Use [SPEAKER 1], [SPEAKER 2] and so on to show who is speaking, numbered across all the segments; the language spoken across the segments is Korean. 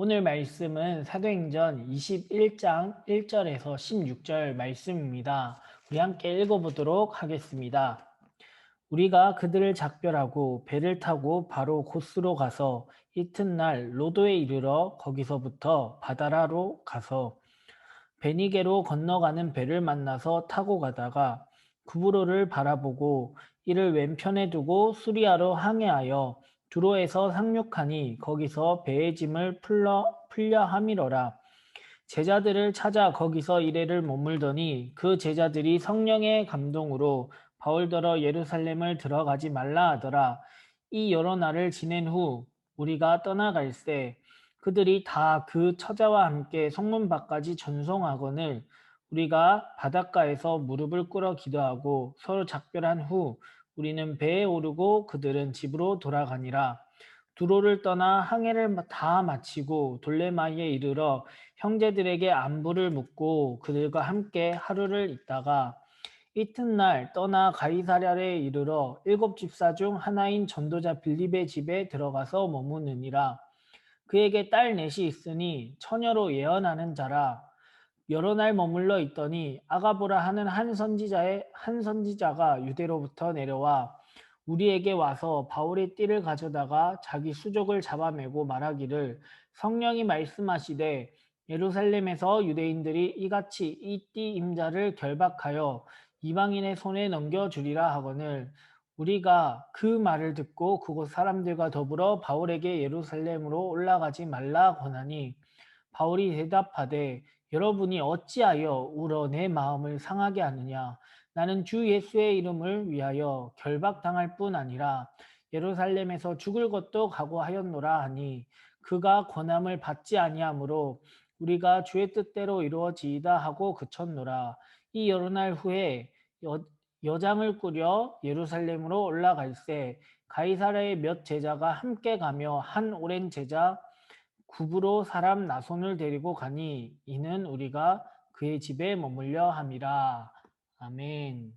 [SPEAKER 1] 오늘 말씀은 사도행전 21장 1절에서 16절 말씀입니다. 우리 함께 읽어보도록 하겠습니다. 우리가 그들을 작별하고 배를 타고 바로 고스로 가서 이튿날 로도에 이르러 거기서부터 바다라로 가서 베니게로 건너가는 배를 만나서 타고 가다가 구브로를 바라보고 이를 왼편에 두고 수리아로 항해하여 두로에서 상륙하니 거기서 배의 짐을 풀려 함이러라. 제자들을 찾아 거기서 이레를 머물더니 그 제자들이 성령의 감동으로 바울더러 예루살렘을 들어가지 말라 하더라. 이 여러 날을 지낸 후 우리가 떠나갈새 그들이 다 그 처자와 함께 성문 밖까지 전송하거늘 우리가 바닷가에서 무릎을 꿇어 기도하고 서로 작별한 후 우리는 배에 오르고 그들은 집으로 돌아가니라. 두로를 떠나 항해를 다 마치고 돌레마이에 이르러 형제들에게 안부를 묻고 그들과 함께 하루를 있다가 이튿날 떠나 가이사랴에 이르러 일곱 집사 중 하나인 전도자 빌립의 집에 들어가서 머무느니라. 그에게 딸 넷이 있으니 처녀로 예언하는 자라. 여러 날 머물러 있더니 아가보라 하는 한 선지자가 유대로부터 내려와 우리에게 와서 바울의 띠를 가져다가 자기 수족을 잡아매고 말하기를 성령이 말씀하시되 예루살렘에서 유대인들이 이같이 이 띠 임자를 결박하여 이방인의 손에 넘겨주리라 하거늘 우리가 그 말을 듣고 그곳 사람들과 더불어 바울에게 예루살렘으로 올라가지 말라 권하니 바울이 대답하되 여러분이 어찌하여 울어 내 마음을 상하게 하느냐 나는 주 예수의 이름을 위하여 결박당할 뿐 아니라 예루살렘에서 죽을 것도 각오하였노라 하니 그가 권함을 받지 아니하므로 우리가 주의 뜻대로 이루어지이다 하고 그쳤노라. 이 여러 날 후에 여장을 꾸려 예루살렘으로 올라갈새 가이사랴의 몇 제자가 함께 가며 한 오랜 제자 구브로 사람 나손을 데리고 가니 이는 우리가 그의 집에 머물려 함이라. 아멘.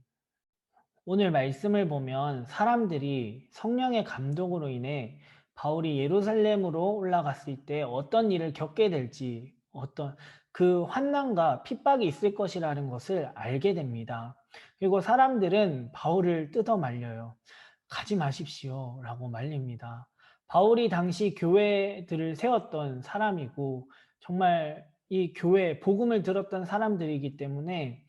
[SPEAKER 1] 오늘 말씀을 보면 사람들이 성령의 감동으로 인해 바울이 예루살렘으로 올라갔을 때 어떤 일을 겪게 될지 어떤 그 환난과 핍박이 있을 것이라는 것을 알게 됩니다. 그리고 사람들은 바울을 뜯어 말려요. 가지 마십시오 라고 말립니다. 바울이 당시 교회들을 세웠던 사람이고 정말 이 교회 복음을 들었던 사람들이기 때문에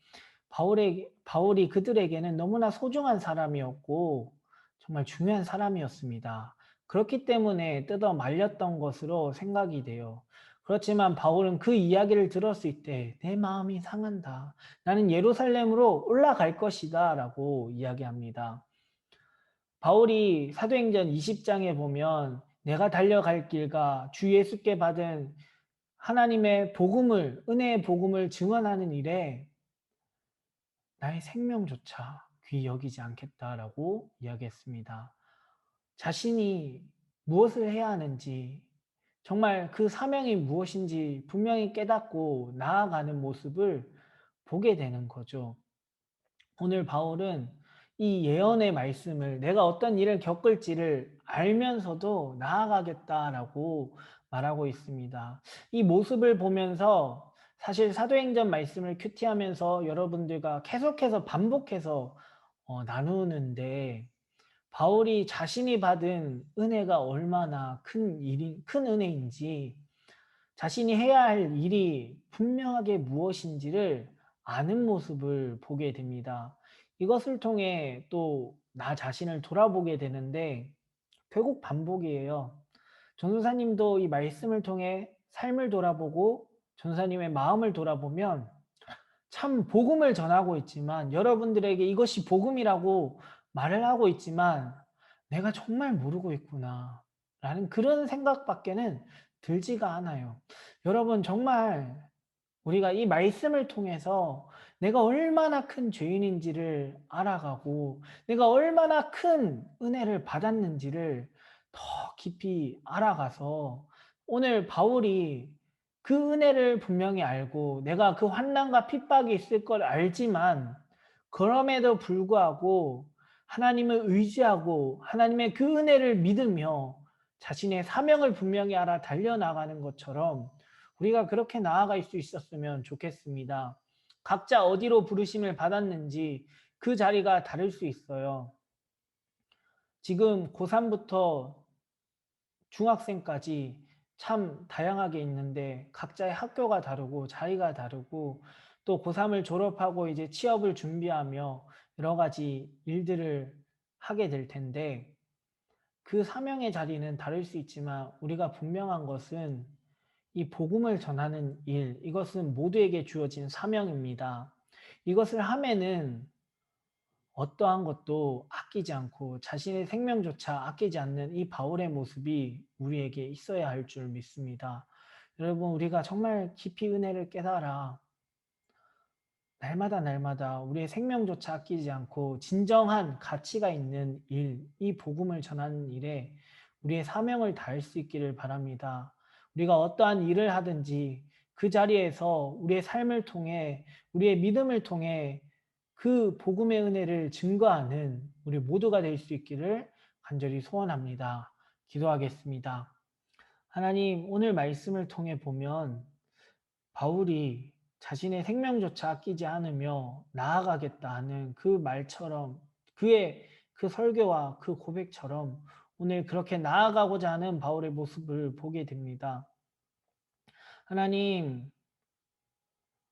[SPEAKER 1] 바울이 그들에게는 너무나 소중한 사람이었고 정말 중요한 사람이었습니다. 그렇기 때문에 뜯어 말렸던 것으로 생각이 돼요. 그렇지만 바울은 그 이야기를 들었을 때 내 마음이 상한다. 나는 예루살렘으로 올라갈 것이다 라고 이야기합니다. 바울이 사도행전 20장에 보면 내가 달려갈 길과 주 예수께 받은 하나님의 복음을, 은혜의 복음을 증언하는 일에 나의 생명조차 귀히 여기지 않겠다라고 이야기했습니다. 자신이 무엇을 해야 하는지, 정말 그 사명이 무엇인지 분명히 깨닫고 나아가는 모습을 보게 되는 거죠. 오늘 바울은 이 예언의 말씀을 내가 어떤 일을 겪을지를 알면서도 나아가겠다라고 말하고 있습니다. 이 모습을 보면서 사실 사도행전 말씀을 큐티하면서 여러분들과 계속해서 반복해서 나누는데 바울이 자신이 받은 은혜가 얼마나 큰 은혜인지 자신이 해야 할 일이 분명하게 무엇인지를 아는 모습을 보게 됩니다. 이것을 통해 또 나 자신을 돌아보게 되는데 결국 반복이에요. 전도사님도 이 말씀을 통해 삶을 돌아보고 전도사님의 마음을 돌아보면 참 복음을 전하고 있지만 여러분들에게 이것이 복음이라고 말을 하고 있지만 내가 정말 모르고 있구나 라는 그런 생각밖에는 들지가 않아요. 여러분 정말 우리가 이 말씀을 통해서 내가 얼마나 큰 죄인인지를 알아가고 내가 얼마나 큰 은혜를 받았는지를 더 깊이 알아가서 오늘 바울이 그 은혜를 분명히 알고 내가 그 환난과 핍박이 있을 걸 알지만 그럼에도 불구하고 하나님을 의지하고 하나님의 그 은혜를 믿으며 자신의 사명을 분명히 알아 달려나가는 것처럼 우리가 그렇게 나아갈 수 있었으면 좋겠습니다. 각자 어디로 부르심을 받았는지 그 자리가 다를 수 있어요. 지금 고3부터 중학생까지 참 다양하게 있는데 각자의 학교가 다르고 자리가 다르고 또 고3을 졸업하고 이제 취업을 준비하며 여러 가지 일들을 하게 될 텐데 그 사명의 자리는 다를 수 있지만 우리가 분명한 것은 이 복음을 전하는 일, 이것은 모두에게 주어진 사명입니다. 이것을 하면은 어떠한 것도 아끼지 않고 자신의 생명조차 아끼지 않는 이 바울의 모습이 우리에게 있어야 할 줄 믿습니다. 여러분, 우리가 정말 깊이 은혜를 깨달아 날마다 우리의 생명조차 아끼지 않고 진정한 가치가 있는 일, 이 복음을 전하는 일에 우리의 사명을 다할 수 있기를 바랍니다. 우리가 어떠한 일을 하든지 그 자리에서 우리의 삶을 통해 우리의 믿음을 통해 그 복음의 은혜를 증거하는 우리 모두가 될 수 있기를 간절히 소원합니다. 기도하겠습니다. 하나님, 오늘 말씀을 통해 보면 바울이 자신의 생명조차 아끼지 않으며 나아가겠다 하는 그 말처럼 그의 그 설교와 그 고백처럼 오늘 그렇게 나아가고자 하는 바울의 모습을 보게 됩니다. 하나님,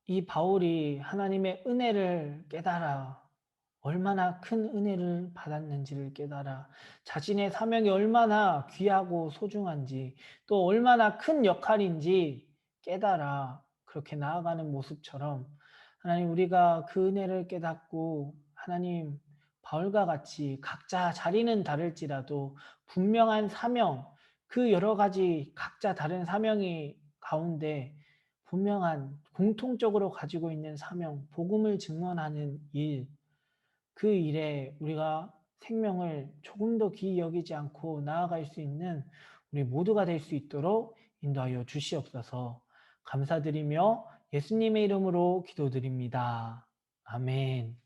[SPEAKER 1] 이 바울이 하나님의 은혜를 깨달아 얼마나 큰 은혜를 받았는지를 깨달아 자신의 사명이 얼마나 귀하고 소중한지 또 얼마나 큰 역할인지 깨달아 그렇게 나아가는 모습처럼 하나님 우리가 그 은혜를 깨닫고 하나님 바울과 같이 각자 자리는 다를지라도 분명한 사명 그 여러 가지 각자 다른 사명이 가운데 분명한 공통적으로 가지고 있는 사명 복음을 증언하는 일 그 일에 우리가 생명을 조금 더 귀히 여기지 않고 나아갈 수 있는 우리 모두가 될 수 있도록 인도하여 주시옵소서. 감사드리며 예수님의 이름으로 기도드립니다. 아멘.